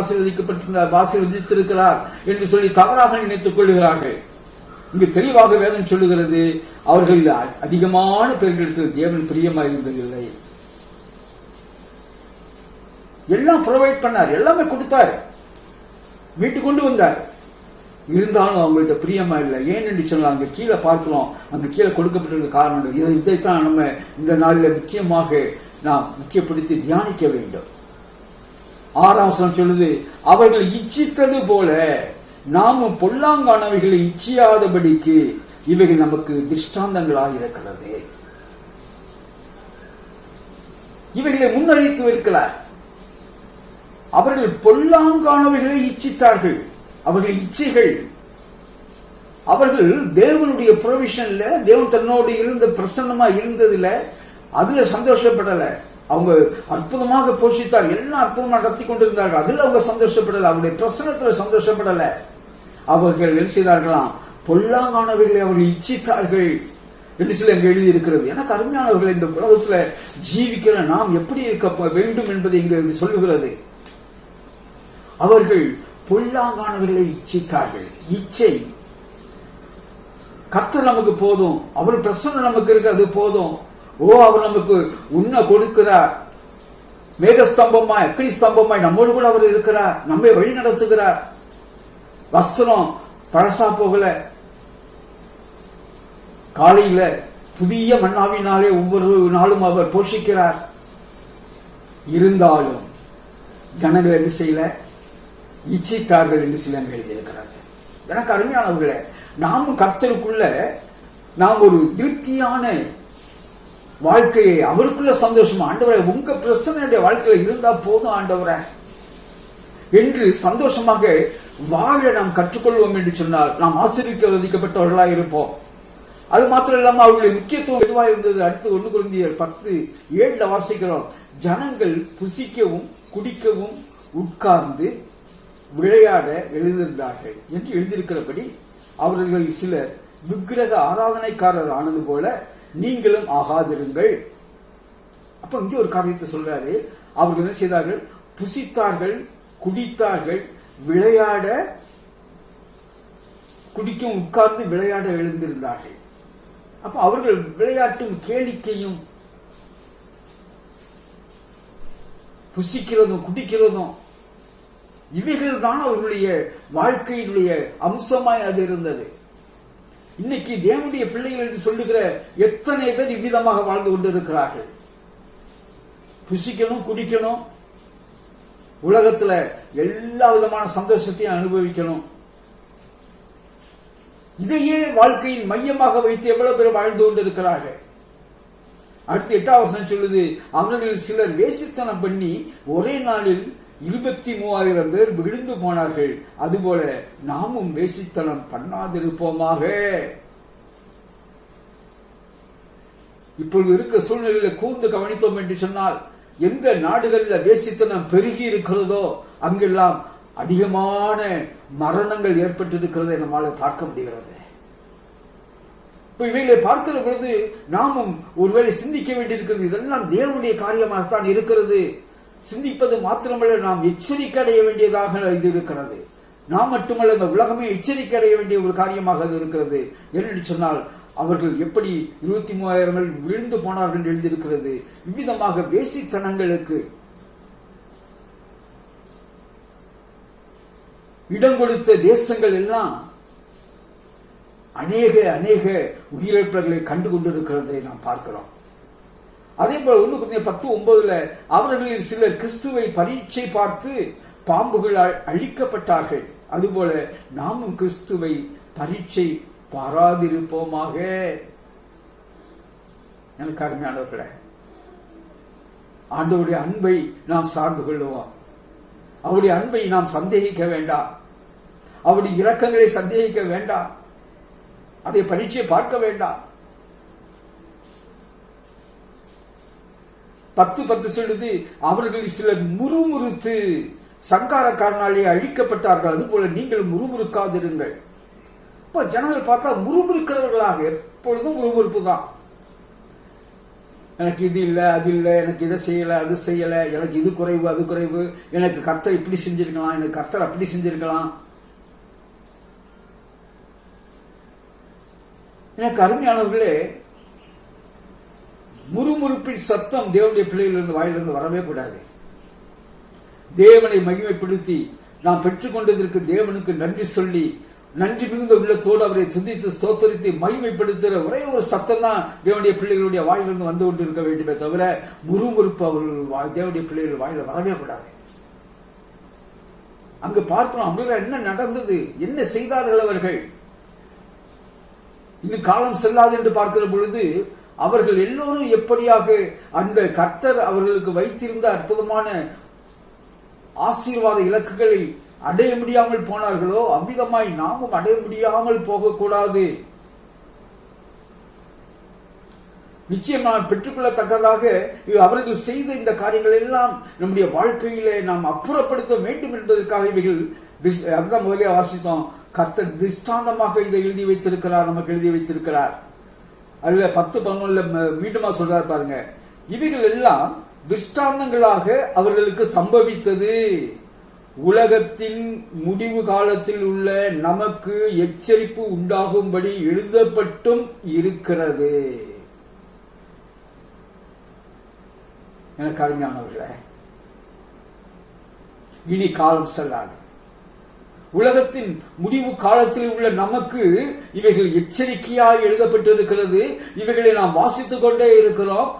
ஆசீர்வதித்திருக்கிறார் என்று சொல்லி தவறாக நினைத்துக் கொள்கிறார்கள். இங்கு தெளிவாக வேதம் சொல்லுகிறது, அவர்கள் அதிகமான பேர்களுக்கு தேவன் பிரியமா இருந்ததில்லை. எல்லாம் ப்ரொவைட் பண்ணார், எல்லாமே கொடுத்தார், வீட்டுக்கு கொண்டு வந்தார். இருந்தாலும் அவங்கள்ட்ட பிரியமா இல்லை. ஏன் என்று சொன்னால் அங்க கீழே பார்க்கிறோம், அங்க கீழே கொடுக்கப்பட்டிருக்க காரணம் இதைத்தான் நம்ம இந்த நாளில் முக்கியமாக நாம் முக்கியப்படுத்தி தியானிக்க வேண்டும். 6ஆம் வசனம் சொல்லுது, அவர்கள் இச்சித்தது போல நாமும் பொல்லாங்கானவைகளை இச்சியாதபடிக்கு இவைகள் நமக்கு திருஷ்டாந்தங்களாக இருக்கிறது. இவைகளை முன்னறிவித்து இருக்கிறார். அவர்கள் பொல்லாங்கானவைகளை இச்சித்தார்கள். அவர்கள் இச்சைகள், அவர்கள் தேவனுடைய ப்ரொவிஷன்ல, தேவன் தன்னோடு இருந்த பிரசன்னமா இருந்ததுல அதுல சந்தோஷப்படல. அவங்க அற்புதமாக போஷித்தார், எல்லாம் அற்புதமாக நடத்தி கொண்டிருந்தார்கள், அதுல அவங்க சந்தோஷப்படல, அவருடைய பிரசன்னத்துல சந்தோஷப்படல. அவர்கள் என்ன செய்தார்களாம்? பொல்லாங்கானவைகளை அவர்கள் இச்சித்தார்கள் என்று சில இங்கு எழுதி இருக்கிறது. எனக்கு அருமையானவர்கள், இந்த உலகத்துல ஜீவிக்கிற நாம் எப்படி இருக்க வேண்டும் என்பதை இங்கு சொல்லுகிறது. அவர்கள் பொல்லாங்கானவர்களை இச்சித்தார்கள். இச்சை, கர்த்தர் நமக்கு போதும், அவர் பிரசன்னம் நமக்கு இருக்கு, அது போதும். அவர் நமக்கு உண்ண கொடுக்கிறார், மேகஸ்தம்பமாய் அக்னி ஸ்தம்பமாய் நம்மோடு கூட அவர் இருக்கிறார், நம்மை வழி நடத்துகிறார். வஸ்திரம் பழசா போகல, காலையில புதிய மன்னாவினாலே ஒவ்வொரு நாளும் அவர் போஷிக்கிறார். இருந்தாலும் ஜனங்கள் என்ன செய்யல? இச்சித்தார்கள் என்று சில எழுதியிருக்கிறார்கள். எனக்கு அருமையானவர்களே, நாமும் கர்த்தருக்குள்ள நாம் ஒரு திருப்தியான வாழ்க்கையை, அவருக்குள்ள சந்தோஷமா, ஆண்டவரே உங்க பிரச்சனையுடைய வாழ்க்கையில இருந்தா போதும் ஆண்டவரே என்று சந்தோஷமாக வாழ நாம் கற்றுக்கொள்வோம் என்று சொன்னால் நாம் ஆசீர்வதிக்கப்பட்டவர்களாக இருப்போம். அது மாத்திரம் இல்லாம அவர்களுடைய முக்கியத்துவம் எதுவாக இருந்தது? அடுத்து 1 கொரிந்தியர் 10:7 வாசிக்கிறோம், ஜனங்கள் புசிக்கவும் குடிக்கவும் உட்கார்ந்து விளையாட எழுந்திருந்தார்கள் என்று எழுதியிருக்கிறபடி அவர்கள் சிலர் விக்கிரக ஆராதனைக்காரர் ஆனது போல நீங்களும் ஆகாதிருங்கள். அப்ப இங்கே ஒரு காரியத்தை சொல்றாரு, அவர்கள் என்ன செய்தார்கள்? புசித்தார்கள், குடித்தார்கள், விளையாட, குடிக்கும் உட்கார்ந்து விளையாட எழுந்திருந்தார்கள். அப்ப அவர்கள் விளையாட்டும் கேளிக்கையும் புசிக்கிறதும் குடிக்கிறதும் இவைகள் தான் அவர்களுடைய வாழ்க்கையினுடைய அம்சமாய் அது இருந்தது. இன்னைக்கு தேவனுடைய பிள்ளைகள் என்று சொல்லுகிற எத்தனை பேர் இவ்விதமாக வாழ்ந்து கொண்டிருக்கிறார்கள். புசிக்கணும், குடிக்கணும், உலகத்துல எல்லா விதமான சந்தோஷத்தையும் அனுபவிக்கணும், இதையே வாழ்க்கையின் மையமாக வைத்து எவ்வளவு பேர் வாழ்ந்து கொண்டிருக்கிறார்கள். அடுத்து 8ஆம் வசனம் சொல்லுது, அவர்கள் சிலர் வேசித்தனம் பண்ணி ஒரே நாளில் 23,000 பேர் விழுந்து போனார்கள். அதுபோல நாமும் வேசித்தனம் பண்ணாதிருப்போமாக. இப்பொழுது இருக்க சூழ்நிலையில கூர்ந்து கவனித்தோம் என்று சொன்னால், எந்த நாடுகளில் வேசித்தனம் பெருகி இருக்கிறதோ அங்கெல்லாம் அதிகமான மரணங்கள் ஏற்பட்டிருக்கிறதை நம்மால் பார்க்க முடிகிறது. இப்ப இவைகளை பார்க்கிற பொழுது நாமும் ஒருவேளை சிந்திக்க வேண்டியிருக்கிறது. இதெல்லாம் தேவனுடைய காரியமாகத்தான் இருக்கிறது. சிந்திப்பது மாத்திரமல்ல, நாம் எச்சரிக்கை அடைய வேண்டியதாக இது இருக்கிறது. நாம் மட்டுமல்ல, இந்த உலகமே எச்சரிக்கை அடைய வேண்டிய ஒரு காரியமாக அது இருக்கிறது. என்று சொன்னால் அவர்கள் எப்படி 23,000 விழுந்து போனார்கள் என்று எழுதியிருக்கிறது. இவ்விதமாக வேசித்தனங்களுக்கு இடம் கொடுத்த தேசங்கள் எல்லாம் அநேக உயிரிழப்புகளை கண்டு கொண்டிருக்கிறதை நாம் பார்க்கிறோம். அதே போல 1:10:9 அவர்களில் சிலர் கிறிஸ்துவை பரீட்சை பார்த்து பாம்புகள் அழிக்கப்பட்டார்கள். அதுபோல நாமும் கிறிஸ்துவை பரீட்சை பாராதிருப்போமாக. எனக்கு அருமையானவர்களே, ஆண்டவருடைய அன்பை நாம் சார்ந்து கொள்ளுவோம். அவருடைய அன்பை நாம் சந்தேகிக்க வேண்டாம். அவருடைய இரக்கங்களை சந்தேகிக்க வேண்டாம். அதை பரீட்சை பார்க்க வேண்டாம். 10:10 சொல்லுது, அவர்களில் சிலர் முறுமுறுத்து சங்காரக்காரனாலே அழிக்கப்பட்டார்கள். அதுபோல நீங்கள் முறுமுறுக்காதிருங்கள். இப்ப ஜனங்கள் பார்த்தா முறுமுறுக்கிறவர்களாக, எப்பொழுதும் முறுமுறுப்பு தான். எனக்கு இது இல்லை, அது இல்லை, எனக்கு இதை செய்யல, அது செய்யல, எனக்கு இது குறைவு, அது குறைவு, எனக்கு கர்த்தர் இப்படி செஞ்சிருக்கலாம், எனக்கு கர்த்தர் அப்படி செஞ்சிருக்கலாம். எனக்கு அருமையானவர்களே, முறுமுறுப்பின் சத்தம் தேவனுடைய பிள்ளைகளிலிருந்து வாயிலிருந்து வரவே கூடாது. தேவனை மகிமைப்படுத்தி நாம் பெற்றுக்கொண்டதற்கு தேவனுக்கு நன்றி சொல்லி நன்றி மிகுந்த உள்ளத்தோடு அவரை துதித்து ஸ்தோத்தரித்து மகிமைப்படுத்துகிற ஒரே ஒரு சத்தம் தான் தேவனுடைய பிள்ளைகளுடைய வாயிலிருந்து வந்து கொண்டு இருக்க வேண்டுமே தவிர முறுமுறுப்பு அவர்கள் தேவனுடைய பிள்ளைகள் வாயில வரவே கூடாது. அங்கு பார்க்கிறோம், அவர்கள் என்ன நடந்தது, என்ன செய்தார்கள் அவர்கள். இன்னும் காலம் செல்லாது என்று பார்க்கிற பொழுது அவர்கள் எல்லோரும் எப்படியாக அந்த கர்த்தர் அவர்களுக்கு வைத்திருந்த அற்புதமான ஆசீர்வாத இலக்குகளை அடைய முடியாமல் போனார்களோ அவ்விதமாய் நாமும் அடைய முடியாமல் போகக்கூடாது. நிச்சயம் நாம் பெற்றுக்கொள்ளத்தக்கதாக அவர்கள் செய்த இந்த காரியங்கள் எல்லாம் நம்முடைய வாழ்க்கையிலே நாம் அப்புறப்படுத்த வேண்டும் என்பதற்காக இவைகள் அதுதான் முதலே வாசித்தோம். கர்த்தர் திஷ்டாந்தமாக இதை எழுதி வைத்திருக்கிறார், நமக்கு எழுதி வைத்திருக்கிறார். அதுல 10:11 மீண்டுமா சொல்றார் பாருங்க, இவைகள் எல்லாம் திஷ்டாந்தங்களாக அவர்களுக்கு சம்பவித்தது, உலகத்தின் முடிவு காலத்தில் உள்ள நமக்கு எச்சரிப்பு உண்டாகும்படி எழுதப்பட்டும் இருக்கிறது. எனக்கு அருமையானவர்களே, இனி காலம் செல்லாது. உலகத்தின் முடிவு காலத்தில் உள்ள நமக்கு இவைகள் எச்சரிக்கையாய் எழுதப்பட்டிருக்கிறது. இவைகளை நாம் வாசித்துக் கொண்டே இருக்கிறோம்.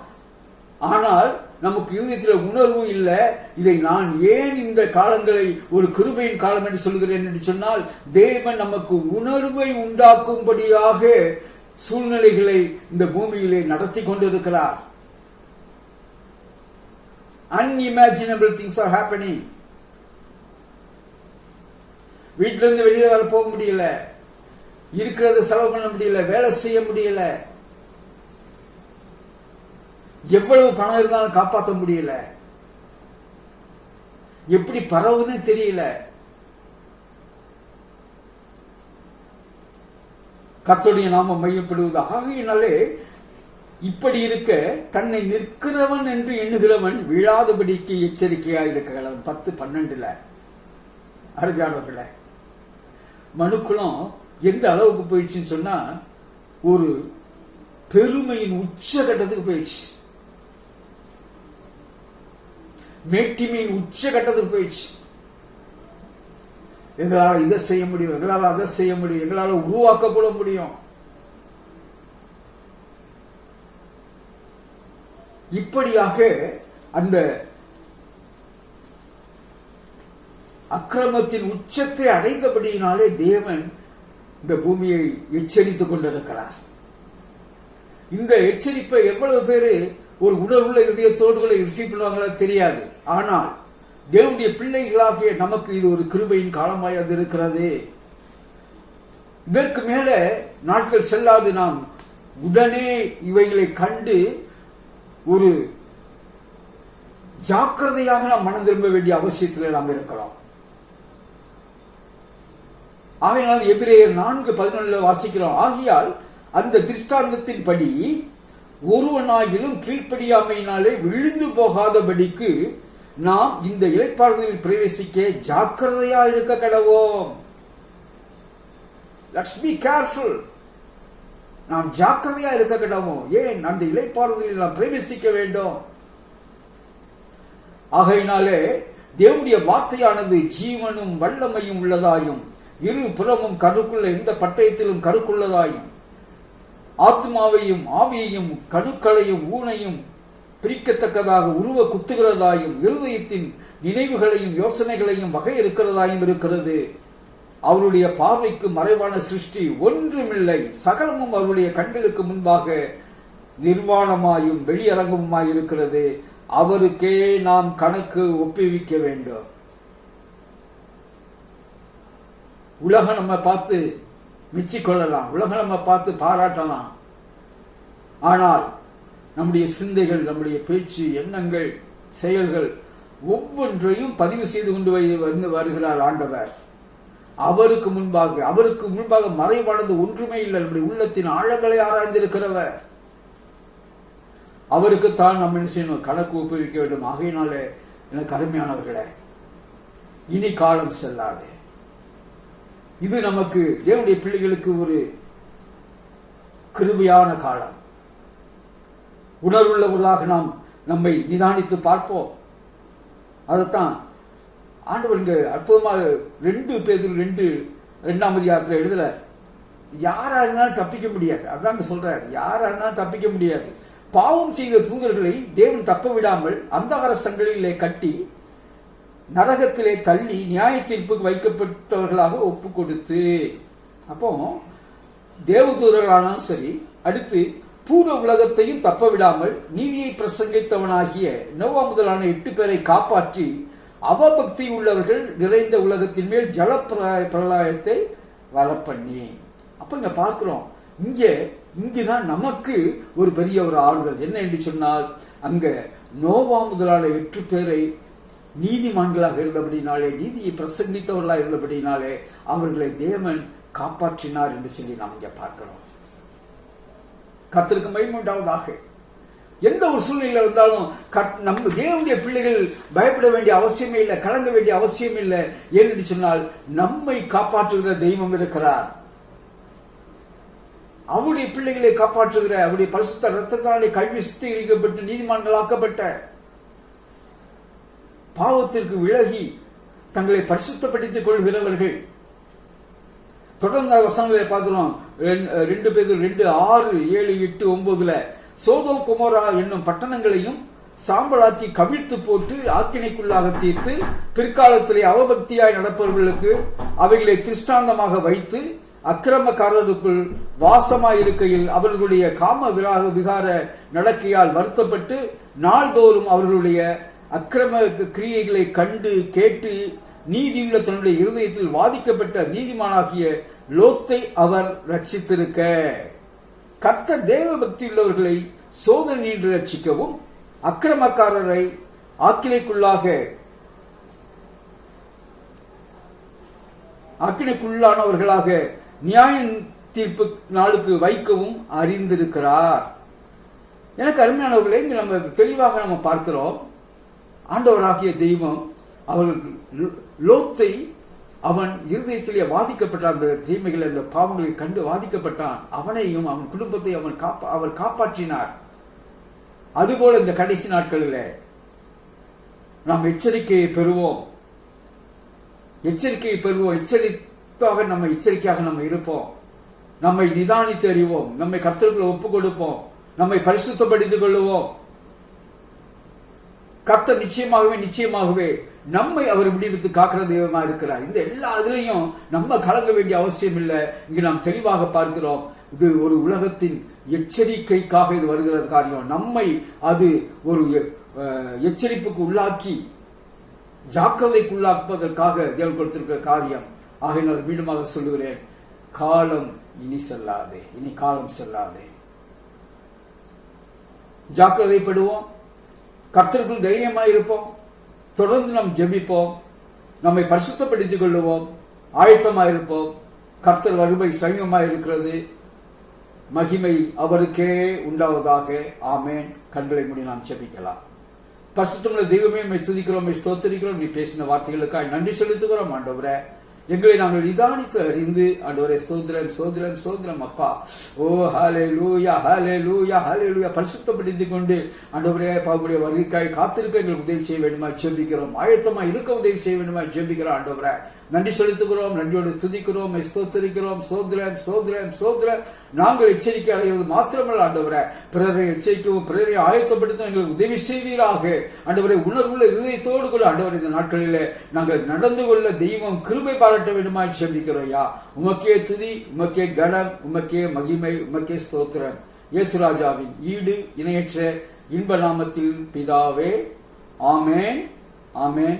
ஆனால் நமக்கு இருதயத்தில் உணர்வு இல்லை. இதை நான் ஏன் இந்த காலங்களை ஒரு கிருபையின் காலம் என்று சொல்கிறேன் என்று சொன்னால், தேவன் நமக்கு உணர்வை உண்டாக்கும்படியாக சூழ்நிலைகளை இந்த பூமியிலே நடத்தி கொண்டிருக்கிறார். Unimaginable things are happening. வீட்டிலிருந்து வெளியே வர போக முடியல, இருக்கிறத செலவு பண்ண முடியல, வேலை செய்ய முடியல, எவ்வளவு பணம் இருந்தாலும் காப்பாற்ற முடியல, எப்படி பரவுன்னு தெரியல. கர்த்தருடைய நாமம் மையப்படுவது. ஆகையினாலே இப்படி இருக்க தன்னை நிற்கிறவன் என்று எண்ணுகிறவன் விழாதபடிக்கு எச்சரிக்கையாக இருக்க 10:12 அருமையானவர்களே, மனுக்குளம் எந்த அளவுக்கு போயிடுச்சுன்னு சொன்னா, ஒரு பெருமையின் உச்சகட்டத்துக்கு போயிடுச்சு, மேட்டிமையின் உச்சகட்டத்துக்கு போயிடுச்சு. எங்களால் இதை செய்ய முடியும், எங்களால் அதை செய்ய முடியும், எங்களால் உருவாக்க கூட முடியும். இப்படியாக அந்த அக்கிரமத்தின் உச்சத்தை அடைந்தபடியினாலே தேவன் இந்த பூமியை எச்சரித்துக் கொண்டிருக்கிறார். இந்த எச்சரிப்பை எவ்வளவு பேரு ஒரு உணர்வுள்ள இதயத்தோடு ரிசீவ் பண்ணுவாங்களா தெரியாது. ஆனால் தேவனுடைய பிள்ளைகளாகிய நமக்கு இது ஒரு கிருபையின் காலமாய் அது இருக்கிறது. இதற்கு மேல நாட்கள் செல்லாது. நாம் உடனே இவைகளை கண்டு ஒரு ஜாக்கிரதையாக நாம் மனம் திரும்ப வேண்டிய அவசியத்தில் நாம் இருக்கிறோம். ஆகையால் எபிரேயர் 4:11 வாசிக்கிறோம். ஆகையால் அந்த திருஷ்டாந்தத்தின்படி ஒருவனாகிலும் கீழ்ப்படியாமையினாலே விழுந்து போகாதபடிக்கு நாம் இந்த இளைப்பாறுதலில் பிரவேசிக்க ஜாக்கிரதையா இருக்க கடவோம். Let's be careful. நாம் ஜாக்கிரதையா இருக்க கடவோம். ஏன்? அந்த இளைப்பாறுதலில் நாம் பிரவேசிக்க வேண்டும். ஆகையினாலே தேவனுடைய வார்த்தையானது ஜீவனும் வல்லமையும் உள்ளதாயும் இரு புறமும் கருக்குள்ள எந்த பட்டயத்திலும் கருக்குள்ளதாயும் ஆத்மாவையும் ஆவியையும் கணுக்களையும் ஊனையும் பிரிக்கத்தக்கதாக உருவ குத்துகிறதாயும் இருதயத்தின் நினைவுகளையும் யோசனைகளையும் வகை இருக்கிறதாயும் இருக்கிறது. அவருடைய பார்வைக்கு மறைவான சிருஷ்டி ஒன்றுமில்லை, சகலமும் அவருடைய கண்களுக்கு முன்பாக நிர்வாணமாயும் வெளியரங்கமுமாய் இருக்கிறது. அவருக்கே நாம் கணக்கு ஒப்புவிக்க வேண்டும். உலகம் நம்ம பார்த்து மெச்சிக்கொள்ளலாம், உலகம் நம்ம பார்த்து பாராட்டலாம். ஆனால் நம்முடைய சிந்தைகள், நம்முடைய பேச்சு, எண்ணங்கள், செயல்கள் ஒவ்வொன்றையும் பதிவு செய்து கொண்டு வந்து வருகிறார் ஆண்டவர். அவருக்கு முன்பாக மறைவானது ஒன்றுமே இல்லை. நம்முடைய உள்ளத்தின் ஆழங்களை ஆராய்ந்திருக்கிறவர். அவருக்குத்தான் நம்ம என்ன செய்யணும்? கணக்கு ஒப்புவிக்க வேண்டும். ஆகையினாலே எனக்கு அருமையானவர்களே, இனி காலம் செல்லாது. இது நமக்கு தேவனுடைய பிள்ளைகளுக்கு ஒரு கிருபையான காலம். உணர்வுள்ளவர்களாக நாம் நம்மை நிதானித்து பார்ப்போம். அதைத்தான் ஆண்டவர் இங்க அற்புதமாக 2 பேதுரு 2 அதிகாரத்தில் எழுதல. யாரா இருந்தாலும் தப்பிக்க முடியாது. அதான் சொல்றாரு, யாரா இருந்தாலும் தப்பிக்க முடியாது. பாவம் செய்த தூதர்களை தேவன் தப்ப விடாமல் அந்தகார சங்கிலிலே கட்டி நரகத்திலே தள்ளி நியாய தீர்ப்புக்கு வைக்கப்பட்டவர்களாக ஒப்பு கொடுத்து, அப்போ தேவதூதர்களானாலும் சரி, அடுத்து பூர்வ உலகத்தையும் தப்ப விடாமல் நீதியை பிரசங்கித்தவனாகிய நோவா முதலான 8 பேரை காப்பாற்றி அவபக்தி உள்ளவர்கள் நிறைந்த உலகத்தின் மேல் ஜல பிரளயத்தை வரப்பண்ணி. அப்ப இங்க பார்க்கிறோம், இங்குதான் நமக்கு ஒரு பெரிய ஒரு ஆறுதல். என்ன என்று சொன்னால், அங்க நோவா முதலான 8 பேரை நீதிமான்களாக இருந்தபடினாலே, நீதியை பிரசங்கித்தவர்களாக இருந்தபடினாலே அவர்களை தேவன் காப்பாற்றினார் என்று சொல்லி நாம் இங்க பார்க்கிறோம். கர்த்தருக்கு மகிமை உண்டாவதாக. எந்த ஒரு சூழ்நிலை இருந்தாலும் நம்ம தேவனுடைய பிள்ளைகள் பயப்பட வேண்டிய அவசியமே இல்லை, கலங்க வேண்டிய அவசியம் இல்லை. ஏனென்று சொன்னால், நம்மை காப்பாற்றுகிற தெய்வம் இருக்கிறார். அவருடைய பிள்ளைகளை காப்பாற்றுகிற, அவருடைய பரிசுத்த இரத்தத்தாலே கல்வி சுத்திகரிக்கப்பட்டு நீதிமான்களாக்கப்பட்ட, பாவத்திற்கு விலகி தங்களை பரிசுத்தப்படுத்திக் கொள்கிறவர்கள். தொடர்ந்து வசனங்களை பார்க்கிறோம். 2 பேதுரு 2:6, 7, 8, 9 சோதோம் கொமோரா என்னும் பட்டணங்களையும் சாம்பலாக்கி கவிழ்த்து போட்டு ஆக்கினைக்குள்ளாக தீர்த்து பிற்காலத்திலே அவபக்தியாய் நடப்பவர்களுக்கு அவைகளை திருஷ்டாந்தமாக வைத்து அக்கிரமக்காரருக்குள் வாசமாயிருக்கையில் அவர்களுடைய காம விகார நடக்கையால் வருத்தப்பட்டு நாள்தோறும் அவர்களுடைய அக்கிரம கிரியைகளை கண்டு கேட்டு நீதியுள்ள தன்னுடைய இருதயத்தில் வாதிக்கப்பட்ட நீதிமானாகிய லோத்தை அவர் ரட்சித்திருக்க, கர்த்தர் தேவ பக்தி உள்ளவர்களை சோதனை நின்று ரட்சிக்கவும் அக்கிரமக்காரரை ஆக்கினைக்குள்ளானவர்களாக நியாய தீர்ப்பு நாளுக்கு வைக்கவும் அறிந்திருக்கிறார். எனக்கு அருமையானவர்களே, இங்க நம்ம தெளிவாக நம்ம பார்க்கிறோம், ஆண்டவராகிய தெய்வம் அவர்கள் லோத்தை அவன் இருதயத்திலே வாதிக்கப்பட்ட அந்த தீமைகளை, அந்த பாவங்களை கண்டு வாதிக்கப்பட்டான். அவனையும் அவன் குடும்பத்தை அவர் காப்பாற்றினார். அதுபோல இந்த கடைசி நாட்களில் நாம் எச்சரிக்கையை பெறுவோம். எச்சரிக்கையாக நம்ம இருப்போம். நம்மை நிதானித்து அறிவோம். நம்மை கர்த்தருக்குள்ள ஒப்பு கொடுப்போம். நம்மை பரிசுத்தப்படுத்திக் கொள்ளுவோம். கர்த்தர் நிச்சயமாகவே நம்மை அவர் விடுவித்து காக்கிற தெய்வமா இருக்கிறார். இந்த எல்லா இதுலையும் நம்ம கலங்க வேண்டிய அவசியம் இல்லை. இங்கு நாம் தெளிவாக பார்க்கிறோம், இது ஒரு உலகத்தின் எச்சரிக்கைக்காக இது வருகிற காரியம். நம்மை அது ஒரு எச்சரிப்புக்கு உள்ளாக்கி ஜாக்கிரதைக்குள்ளாக்குவதற்காக தேவன் கொடுத்திருக்கிற காரியம். ஆகையினால் மீண்டுமாக சொல்லுகிறேன், காலம் இனி காலம் செல்லாதே. ஜாக்கிரதைப்படுவோம், கர்த்தருக்குள் தைரியமாய் இருப்போம், தொடர்ந்து நாம் ஜெபிப்போம், நம்மை பரிசுத்தப்படுத்திக் கொள்ளுவோம், ஆயத்தமாயிருப்போம். கர்த்தர் வருகை சமீபமாய் இருக்கிறது. மகிமை அவருக்கே உண்டாவதாக. ஆமேன். கண்களை மூடி நாம் ஜெபிக்கலாம். பரிசுத்தமுள்ள தெய்வமே, உம்மை துதிக்கிறோம், ஸ்தோத்திரிக்கிறோம். நீ பேசின வார்த்தைகளுக்காக நன்றி செலுத்துகிறோம். ஆண்டவரே, எங்களை நாங்கள் நிதானித்து அறிந்து ஆண்டவரே ஸ்தோத்திரம் ஸ்தோத்திரம் ஸ்தோத்திரம் அப்பா. ஓ ஹல்லேலூயா ஹல்லேலூயா ஹல்லேலூயா. பரிசுத்தப்படுத்திக் கொண்டு ஆண்டவரே பாவுடைய வருகைக்காய் காத்திருக்க எங்களுக்கு உதவி செய்ய வேண்டுமா ஜெபிக்கிறோம். ஆயத்தமா இருக்க உதவி செய்ய வேண்டுமா ஜெபிக்கிறோம். ஆண்டவரே நன்றி செலுத்துகிறோம், நன்றியோடு துதிக்கிறோம், ஸ்தோத்திரிக்கிறோம். சோதரம் சோதரம் சோதரம். நாங்கள் எச்சரிக்கை அடைவது மாத்திரமல்ல ஆண்டவரே, பிறரை எச்சரிக்கவும் பிறரை ஆயத்தப்படுத்த எங்களுக்கு உதவி செய்வீராக. ஆண்டவரை உணர்வுள்ள இதயத்தோடு கூட ஆண்டவர் இந்த நாட்களிலே நாங்கள் நடந்து கொள்ள தெய்வம் கிருபை பாராட்ட வேண்டுமா ஜெபிக்கிறோம். யா உமக்கே துதி, உமக்கே கனம், உமக்கே மகிமை, உமக்கே ஸ்தோத்திரம். இயேசுராஜாவின் ஈடு இணையற்ற இன்ப நாமத்தில் பிதாவே, ஆமென் ஆமென்.